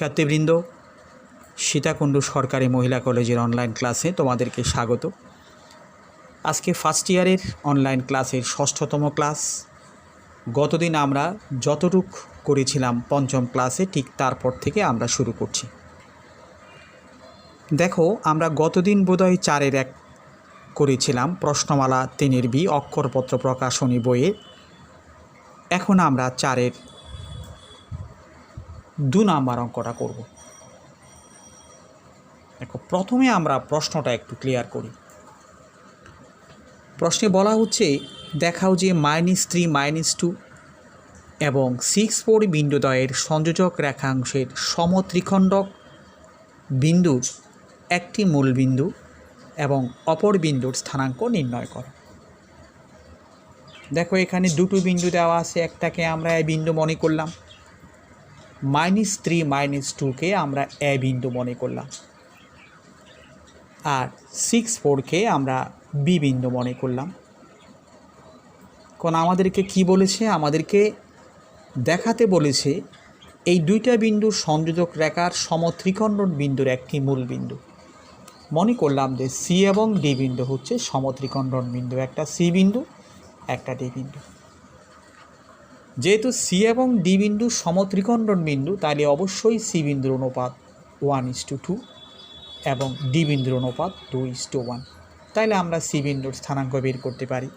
শিক্ষার্থীবৃন্দ, সীতাকুণ্ড সরকারি মহিলা কলেজের অনলাইন ক্লাসে তোমাদেরকে স্বাগত। আজকে ফার্স্ট ইয়ারের অনলাইন ক্লাসের ৬ষ্ঠতম ক্লাস। গতদিন আমরা যতটুক করেছিলাম পঞ্চম ক্লাসে, ঠিক তারপর থেকে আমরা শুরু করছি। দেখো, আমরা গতদিন বোধহয় ৪-এর ১ করেছিলাম, প্রশ্নমালা ৩-এর বি অক্ষরপত্র প্রকাশনী বইয়ে। এখন আমরা ৪-এর ২ নাম্বার অঙ্কটা করব। দেখো, প্রথমে আমরা প্রশ্নটা একটু ক্লিয়ার করি। প্রশ্নে বলা হচ্ছে, দেখাও যে -3 -2 এবং 6-4 বিন্দুদ্বয়ের সংযোজক রেখাংশের সমত্রিখণ্ডক বিন্দুর একটি মূল বিন্দু এবং অপর বিন্দুর স্থানাঙ্ক নির্ণয় করো। দেখো, এখানে দুটো বিন্দু দেওয়া আছে, একটাকে আমরা এ বিন্দু মনে করলাম, -3 -2কে আমরা এ বিন্দু মনে করলাম, আর 6-4কে আমরা বি বিন্দু মনে করলাম। কারণ আমাদেরকে কি বলেছে, আমাদেরকে দেখাতে বলেছে এই দুইটা বিন্দুর সংযোজক রেখার সমত্রিখণ্ডন বিন্দুর একটি মূল বিন্দু। মনে করলাম যে সি এবং ডি বিন্দু হচ্ছে সমত্রিখণ্ডন বিন্দু, একটা সি বিন্দু একটা ডি বিন্দু। যেহেতু সি এবং ডি বিন্দু সমত্রিখণ্ডন বিন্দু, তাহলে অবশ্যই সি বিন্দুর অনুপাত 1:2 এবং ডি বিন্দুর অনুপাত 2:1। তাইলে আমরা সি বিন্দুর স্থানাঙ্ক বের করতে পারি,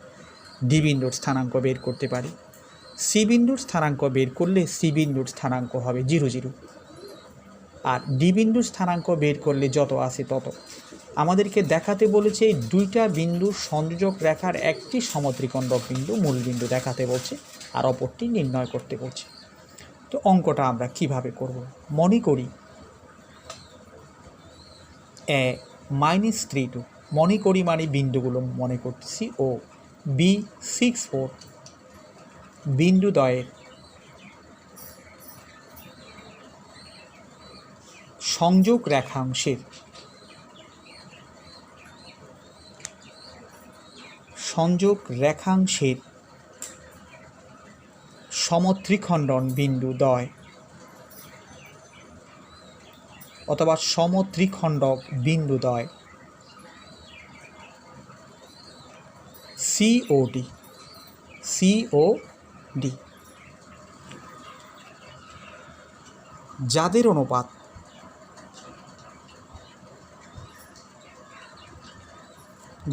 ডি বিন্দুর স্থানাঙ্ক বের করতে পারি। সি বিন্দুর স্থানাঙ্ক বের করলে সি বিন্দুর স্থানাঙ্ক হবে 0 0, আর ডি বিন্দুর স্থানাঙ্ক বের করলে যত আছে তত। আমাদেরকে দেখাতে বলেছে এই দুইটা বিন্দুর সংযোজক রেখার একটি সমত্রিখণ্ডক বিন্দু মূল বিন্দু দেখাতে বলছে, আর অপরটি নির্ণয় করতে বলছে। তো অঙ্কটা আমরা কিভাবে করব? মনে করি -3 2, মনে করি মানে বিন্দুগুলো মনে করতেছি, ও B6-4 বিন্দুদ্বয়ের সংযোগ রেখাংশের সমত্রিখণ্ডন বিন্দুদ্বয় অথবা সমত্রিখণ্ডক বিন্দুদ্বয় COD যাদের অনুপাত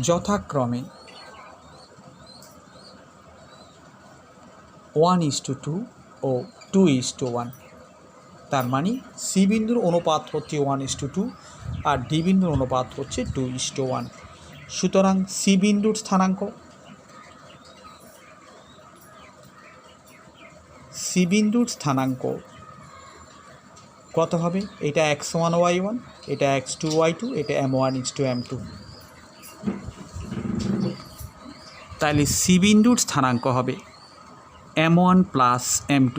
যথাক্রমে 1:2 ও 2:1। তার মানে সি বিন্দুর অনুপাত হচ্ছে 1:2 আর ডি বিন্দুর অনুপাত হচ্ছে 2:1। সুতরাং সি বিন্দুর স্থানাঙ্ক কত হবে? এটা x1 y1, এটা x2 y2, এটা m1:m2। তাহলে সি বিন্দুর স্থানাঙ্ক হবে m1 + m2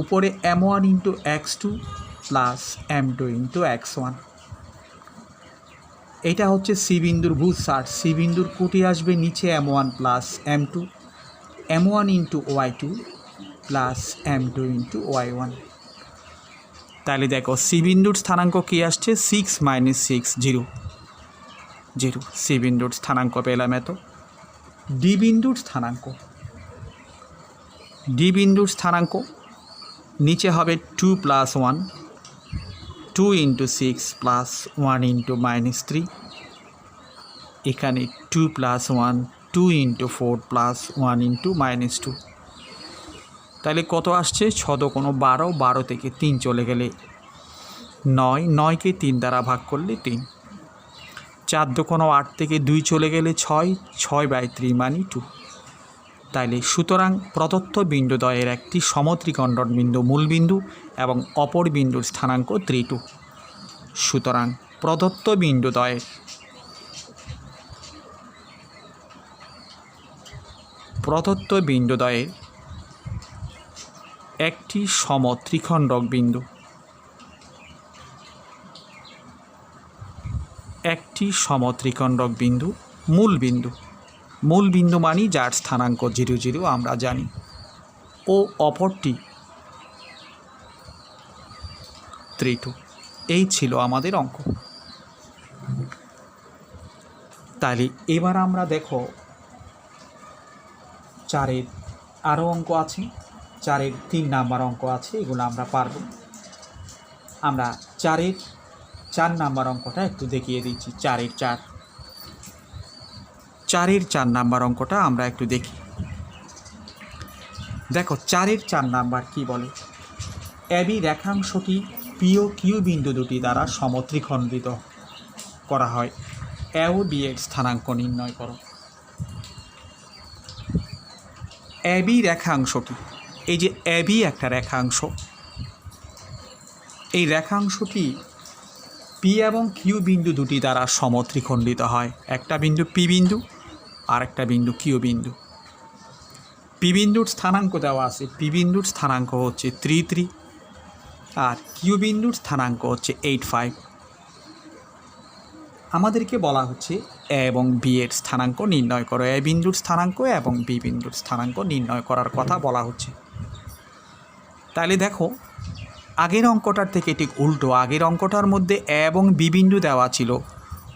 উপরে m1 × x2 + m2 × x1। এটা হচ্ছে সি বিন্দুর ভূস্থান। সি বিন্দুর কোটি আসবে নিচে m1 + m2, m1 × y2 + m2 × y1। তাহলে দেখো, সি বিন্দুর স্থানাঙ্ক কী আসছে? 6 - 6 0 0। সি বিন্দুর স্থানাঙ্ক পেলাম এত। ডি বিন্দুর স্থানাঙ্ক নিচে হবে 2 + 1, 2 × 6 + 1 × -3, এখানে 2 + 1, 2 × 4 + 1 × -2। তাহলে কত আসছে? 6 × 12, 12 থেকে 3 চলে গেলে 9, 9কে 3 দ্বারা ভাগ করলে 3, 4 × 8 থেকে 2 চলে গেলে 6, 6/3 মানে 2। তাইলে সুতরাং প্রদত্ত বিন্দুদ্বয়ের একটি সমত্রিখণ্ডন বিন্দু মূল বিন্দু এবং অপর বিন্দুর স্থানাঙ্ক 3 2। সুতরাং প্রদত্ত বিন্দুদ্বয়ের একটি সমত্রিখণ্ডক বিন্দু, মূল বিন্দু মানি যার স্থানাঙ্ক 0 0 আমরা জানি, ও অপরটি 32। এই ছিল আমাদের অঙ্ক। তাহলে এবার আমরা দেখো 4-এর আরও অঙ্ক আছে, 4-এর 3 নাম্বার অঙ্ক আছে, এগুলো আমরা পারবো। আমরা 4-এর 4 নাম্বার অঙ্কটা একটু দেখিয়ে দিচ্ছি। 4-এর 4 নাম্বার অঙ্কটা আমরা একটু দেখি। দেখো 4-এর 4 নাম্বার কি বলে, এবি রেখাংশটি পি ও কিউ বিন্দু দুটি দ্বারা সমত্রিখণ্ডিত করা হয়, এ ও বি এর স্থানাঙ্ক নির্ণয় করো। এবি রেখাংশটি, এই যে এবি একটা রেখাংশ, এই রেখাংশটি পি এবং কিউ বিন্দু দুটি দ্বারা সমত্রিখণ্ডিত হয়। একটা বিন্দু পি বিন্দু আর একটা বিন্দু কিউ বিন্দু। পি বিন্দুর স্থানাঙ্ক দেওয়া আছে, পি বিন্দুর স্থানাঙ্ক হচ্ছে 33 আর কিউ বিন্দুর স্থানাঙ্ক হচ্ছে 85। আমাদেরকে বলা হচ্ছে এ এবং বি এর স্থানাঙ্ক নির্ণয় করো। এ বিন্দুর স্থানাঙ্ক এবং বি বিন্দুর স্থানাঙ্ক নির্ণয় করার কথা বলা হচ্ছে। তাহলে দেখো আগের অঙ্কটার থেকে ঠিক উল্টো। আগের অঙ্কটার মধ্যে এ এবং বি বিন্দু দেওয়া ছিল,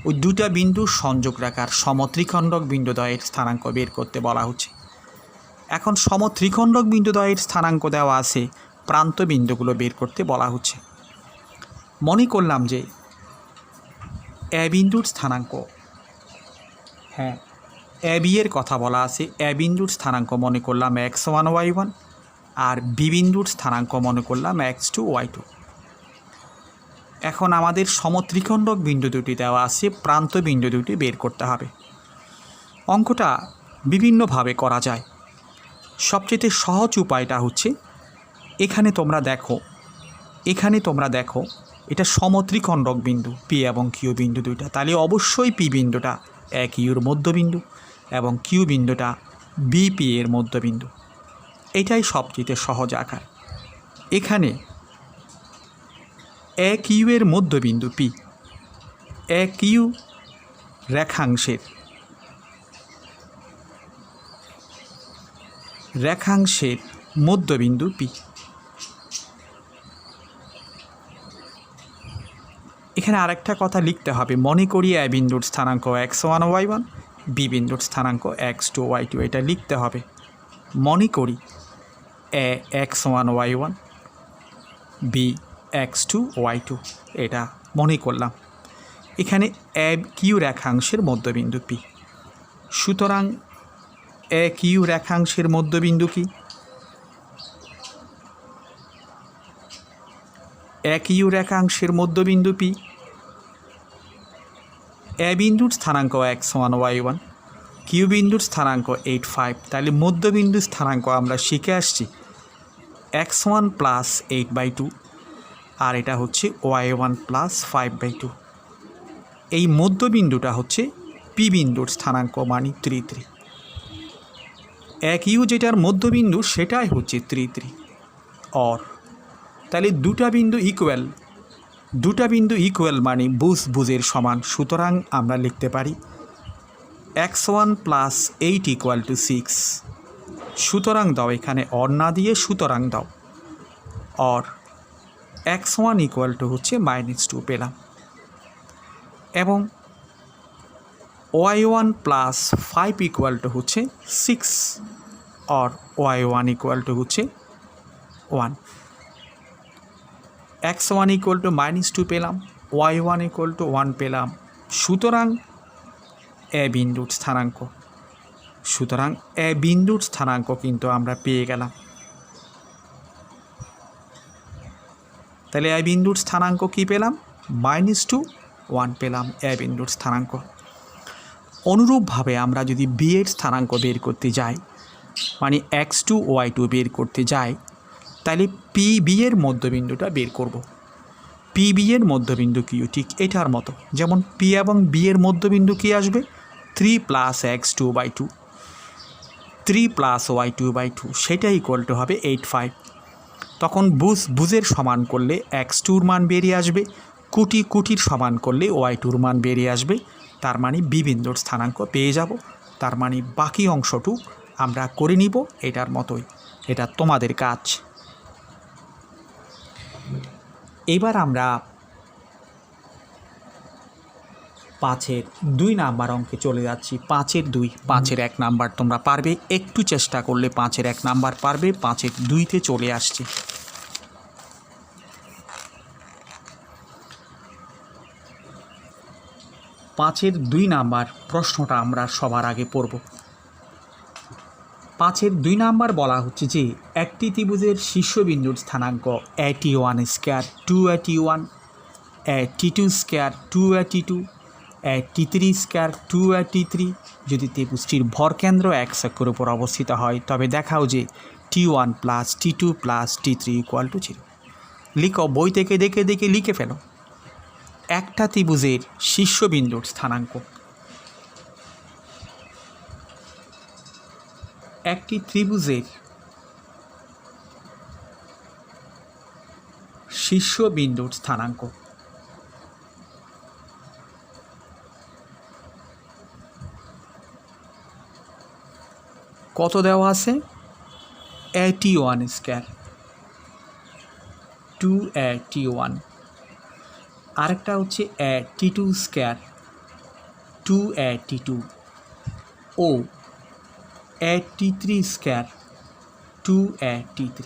ওই দুটা বিন্দুর সংযোগ রেখার সমত্রিখণ্ডক বিন্দুদ্বয়ের স্থানাঙ্ক বের করতে বলা হচ্ছে। এখন সমত্রিখণ্ডক বিন্দুদ্বয়ের স্থানাঙ্ক দেওয়া আছে, প্রান্ত বিন্দুগুলো বের করতে বলা হচ্ছে। মনে করলাম যে এ বিন্দুর স্থানাঙ্ক, হ্যাঁ এ বি এর কথা বলা আছে, এ বিন্দুর স্থানাঙ্ক মনে করলাম x1 y1 আর বি বিন্দুর স্থানাঙ্ক মনে করলাম x2 y2। এখন আমাদের সমত্রিখণ্ডক বিন্দু দুটি দেওয়া আছে, প্রান্ত বিন্দু দুটি বের করতে হবে। অঙ্কটা বিভিন্নভাবে করা যায়। সবচেয়ে সহজ উপায়টা হচ্ছে এখানে তোমরা দেখো এটা সমত্রিখণ্ডক বিন্দু পি এবং কিউ বিন্দু দুইটা, তাহলে অবশ্যই পি বিন্দুটা এ কিউর মধ্যবিন্দু এবং কিউ বিন্দুটা বিপি এর মধ্যবিন্দু। এটাই সবচেয়ে সহজ আকার। এখানে এ কিউ এর মধ্যবিন্দু পি, এ কিউ রেখাংশের মধ্যবিন্দু পি। এখানে আরেকটা কথা লিখতে হবে, মনে করি এ বিন্দুর স্থানাঙ্ক x1 y1, বি বিন্দুর স্থানাঙ্ক x2 y2। এটা লিখতে হবে, মনে করি এ x1 y1, B x2 y2। এটা মনে করলাম। এখানে এ কিউ রেখাংশের মধ্যবিন্দু পি, সুতরাং এ কিউ রেখাংশের মধ্যবিন্দু কি? এ কিউ রেখাংশের মধ্যবিন্দু পি। এ বিন্দুর স্থানাঙ্ক x1 y1, কিউ বিন্দুর স্থানাঙ্ক 85। তাহলে মধ্যবিন্দুর স্থানাঙ্ক আমরা শিখে আসছি x1 প্লাস 8/2 আর এটা হচ্ছে y1 প্লাস 5/2। এই মধ্যবিন্দুটা হচ্ছে পি বিন্দুর স্থানাঙ্ক মানে 33। এ কিউ যেটার মধ্যবিন্দু সেটাই হচ্ছে 33। অর তাহলে দুটা বিন্দু ইকুয়াল মানে বুজের সমান। সুতরাং আমরা লিখতে পারি x1 প্লাস 8 ইকুয়াল টু 6। সুতরাং দাও, এখানে অর না দিয়ে সুতরাং দাও। অর x1 ইকুয়াল টু হচ্ছে -2 পেলাম, এবং y1 প্লাস 5 ইকুয়াল টু হচ্ছে 6, অর y1 ইকুয়াল টু হচ্ছে 1। x1 ইকুয়াল টু -2 পেলাম, y1 ইকুয়াল টু 1 পেলাম। সুতরাং এ বিন্দুর স্থানাঙ্ক কিন্তু আমরা পেয়ে গেলাম। তাহলে এ বিন্দুর স্থানাঙ্ক কী পেলাম? -2 1 পেলাম এ বিন্দুর স্থানাঙ্ক। অনুরূপভাবে আমরা যদি বি এর স্থানাঙ্ক বের করতে যাই, মানে x2 y2 বের করতে যাই, তাহলে পি বি এর মধ্যবিন্দুটা বের করব। পি বি এর মধ্যবিন্দু কি? ঠিক এটার মতো, যেমন পি এবং বি এর মধ্যবিন্দু কি আসবে? 3 প্লাস x2/2, 3 প্লাস y2/2, সেটা ইকুয়াল টু হবে 85। তখন বুজের সমান করলে x2-র মান বেরিয়ে আসবে, কুটির সমান করলে y2-র মান বেরিয়ে আসবে। তার মানে বি বিন্দুর স্থানাঙ্ক পেয়ে যাব। তার মানে বাকি অংশটু আমরা করে নিব এটার মতোই। এটা তোমাদের কাজ। এবার আমরা 5-এর 2 নাম্বার অঙ্কে চলে যাচ্ছি। 5-এর 2, 5-এর 1 নাম্বার তোমরা পারবে, একটু চেষ্টা করলে 5-এর 1 নাম্বার পারবে। 5-এর 2-তে চলে আসছি। পাঁচের 2 নাম্বার প্রশ্নটা আমরা সবার আগে পড়ব। 5-এর 2 নাম্বার বলা হচ্ছে যে একটি ত্রিভুজের শীর্ষবিন্দুর স্থানাঙ্ক 81 স্কয়ার 281, 82 স্কয়ার 282, 83 স্কয়ার 283 যদি ত্রিভুজটির ভরকেন্দ্র এক অক্ষের উপর অবস্থিত হয়, তবে দেখাও যে T1 plus T2 plus T3 equal to 0। লিখো, বই থেকে দেখে দেখে লিখে ফেলো। একটা ত্রিভুজের শীর্ষবিন্দুর স্থানাঙ্ক, একটি ত্রিভুজের শীর্ষবিন্দুর স্থানাঙ্ক কত দেওয়া আছে? 81 স্কয়ার 281, আরেকটা হচ্ছে T2 স্কয়ার 282 ও 83 স্কয়ার 283।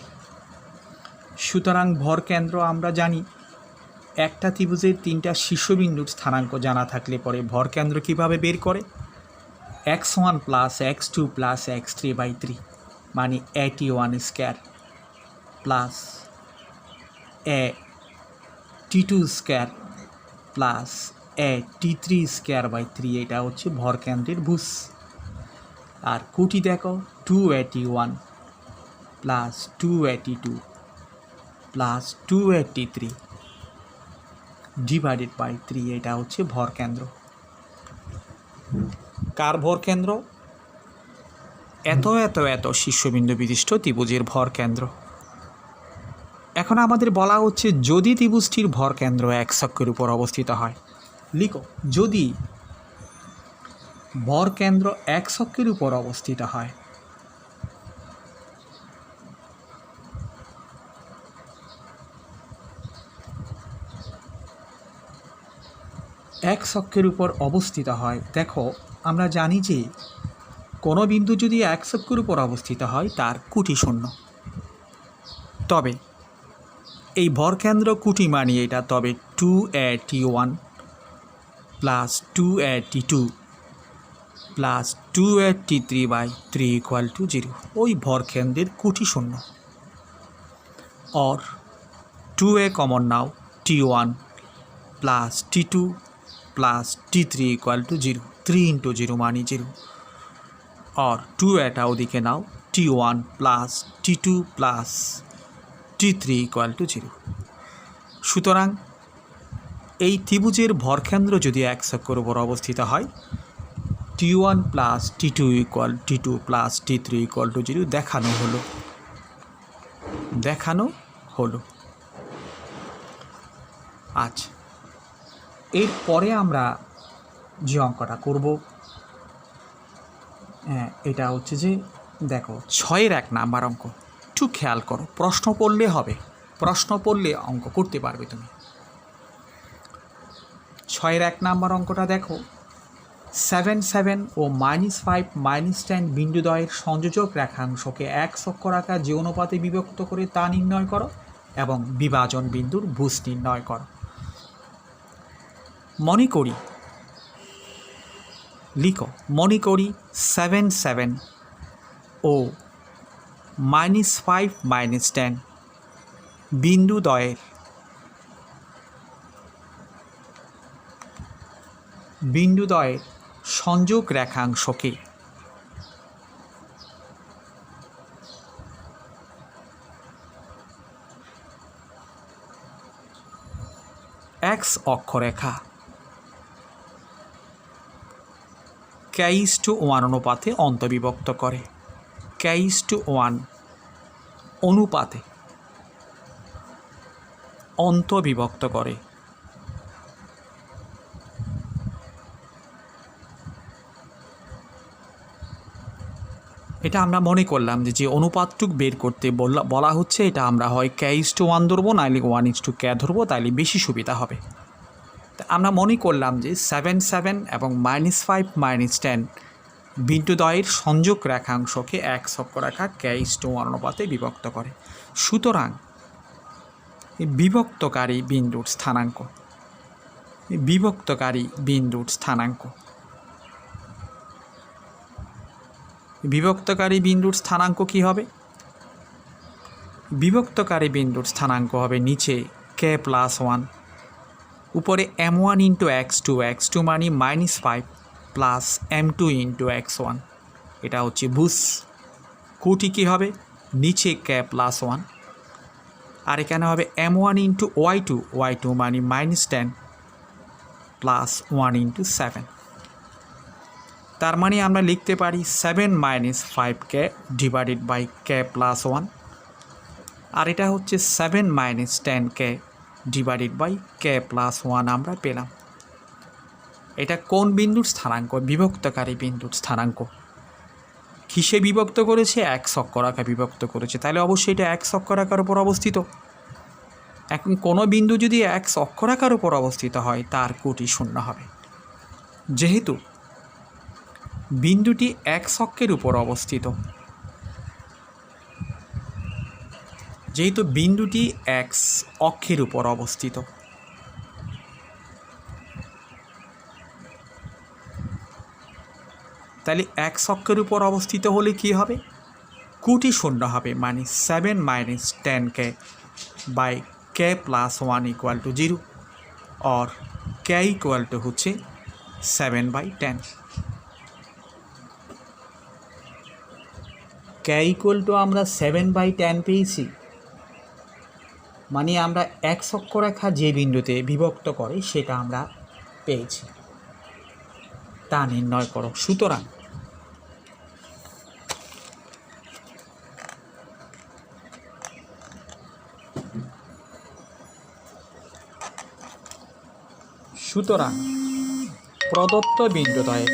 সুতরাং ভরকেন্দ্র আমরা জানি, একটা ত্রিভুজের 3টা শীর্ষবিন্দুর স্থানাঙ্ক জানা থাকলে পরে ভরকেন্দ্র কিভাবে বের করে? x1 plus x2 plus x3/3 মানে 81 square plus T2 square plus T3 স্কয়ার/3, এটা হচ্ছে ভরকেন্দ্রের ভুজ। আর কুটি দেখো, 281 প্লাস 282 প্লাস 283 ডিভাইডেড বাই 3, এটা হচ্ছে ভরকেন্দ্র। কার ভরকেন্দ্র? এত এত এত শীর্ষবিন্দু বিশিষ্ট ত্রিভুজের ভরকেন্দ্র। এখন আমাদের বলা হচ্ছে যদি ত্রিভুজটির ভরকেন্দ্র এক অক্ষের উপর অবস্থিত হয়। লিখো, যদি ভরকেন্দ্র এক অক্ষের উপর অবস্থিত হয়, এক অক্ষের উপর অবস্থিত হয়, দেখো আমরা জানি যে কোনো বিন্দু যদি এক অক্ষের উপর অবস্থিত হয় তার কুটি শূন্য। তবে এই ভরকেন্দ্র কুটি মানি এটা, তবে 281 প্লাস 282 প্লাস 283/3 ইকুয়াল টু 0, ওই ভরকেন্দ্রের কুটি শূন্য। और 2a common now T1 plus T2 plus T3 equal to 0, 3 into 0 मानी 0, और 2a ওদিকে নাও T1 plus T2 plus T3 equal to 0। সুতরাং এই ত্রিভুজের ভরকেন্দ্র যদি এক অক্ষের উপর অবস্থিত হয়, T1 plus T2 equal T2 plus T3 equal to 0 দেখানো হলো। আচ্ছা, এরপরে আমরা যে অঙ্কটা করব, এটা হচ্ছে যে দেখো 6-এর 1 নাম্বার অঙ্ক। একটু খেয়াল করো, প্রশ্ন পড়লে হবে, প্রশ্ন পড়লে অঙ্ক করতে পারবে তুমি। 6-এর 1 নাম্বার অঙ্কটা দেখো, 7 7 ও -5 -10 বিন্দুদ্বয়ের সংযোজক রেখাংশকে এক অক্ষরাকার যে অনুপাতে বিভক্ত করে তা নির্ণয় করো এবং বিভাজন বিন্দুর ভুজ নির্ণয় করো। মনে করি, লিখো, মনে করি 7 7 ও -5 -10 বিন্দুদ্বয়ের সংযোগ রেখাংশকে x অক্ষরেখা k:1 অনুপাতে অন্তবিভক্ত করে, k:1 অনুপাতে অন্তবিভক্ত করে। এটা আমরা মনে করলাম যে অনুপাতটুক বের করতে বলা হচ্ছে, এটা আমরা হয় k:1 ধরবো, নাইলে 1:k ধরবো, তাইলে বেশি সুবিধা হবে। তা আমরা মনে করলাম যে 7 7 এবং -5 -10 বিন্দুদ্বয়ের সংযোগ রেখাংশকে এক অক্ষরেখা k:1 অনুপাতে বিভক্ত করে। সুতরাং বিভক্তকারী বিন্দুর স্থানাঙ্ক, বিভক্তকারী বিন্দুর স্থানাঙ্ক, বিভক্তকারী বিন্দুর স্থানাঙ্ক কি হবে? বিভক্তকারী বিন্দুর স্থানাঙ্ক হবে নিচে k+1, উপরে m1 × x2 মানে -5 প্লাস m2 × x1, এটা হচ্ছে ভুস। কুটি কী হবে? নিচে k+1, আর এখানে হবে m1 × y2 মানে -10 প্লাস 1 × 7। তার মানে আমরা লিখতে পারি 7 - 5k ডিভাইডেড বাই k+1, আর এটা হচ্ছে 7 - 10k ডিভাইডেড বাই k+1 আমরা পেলাম। এটা কোন বিন্দুর স্থানাঙ্ক? বিভক্তকারী বিন্দুর স্থানাঙ্ক। কিসে বিভক্ত করেছে? এক অক্ষরেখা বিভক্ত করেছে, তাহলে অবশ্যই এটা এক অক্ষরেখার উপর অবস্থিত। এখন কোনো বিন্দু যদি এক অক্ষরেখার উপর অবস্থিত হয় তার কোটি শূন্য হবে। যেহেতু বিন্দুটি এক অক্ষের উপর অবস্থিত, যেহেতু বিন্দুটি এক অক্ষের উপর অবস্থিত, তাহলে এক অক্ষের উপর অবস্থিত হলে কি হবে? কোটি শূন্য হবে, মানে 7 - 10k বাই k+1 = 0, और k হচ্ছে 7/10। k আমরা 7/10 পেয়েছি, মানে আমরা এক অক্ষরেখা যে বিন্দুতে বিভক্ত করে সেটা আমরা পেয়েছি, তা নির্ণয় করো। সুতরাং প্রদত্ত বিন্দুদ্বয়ের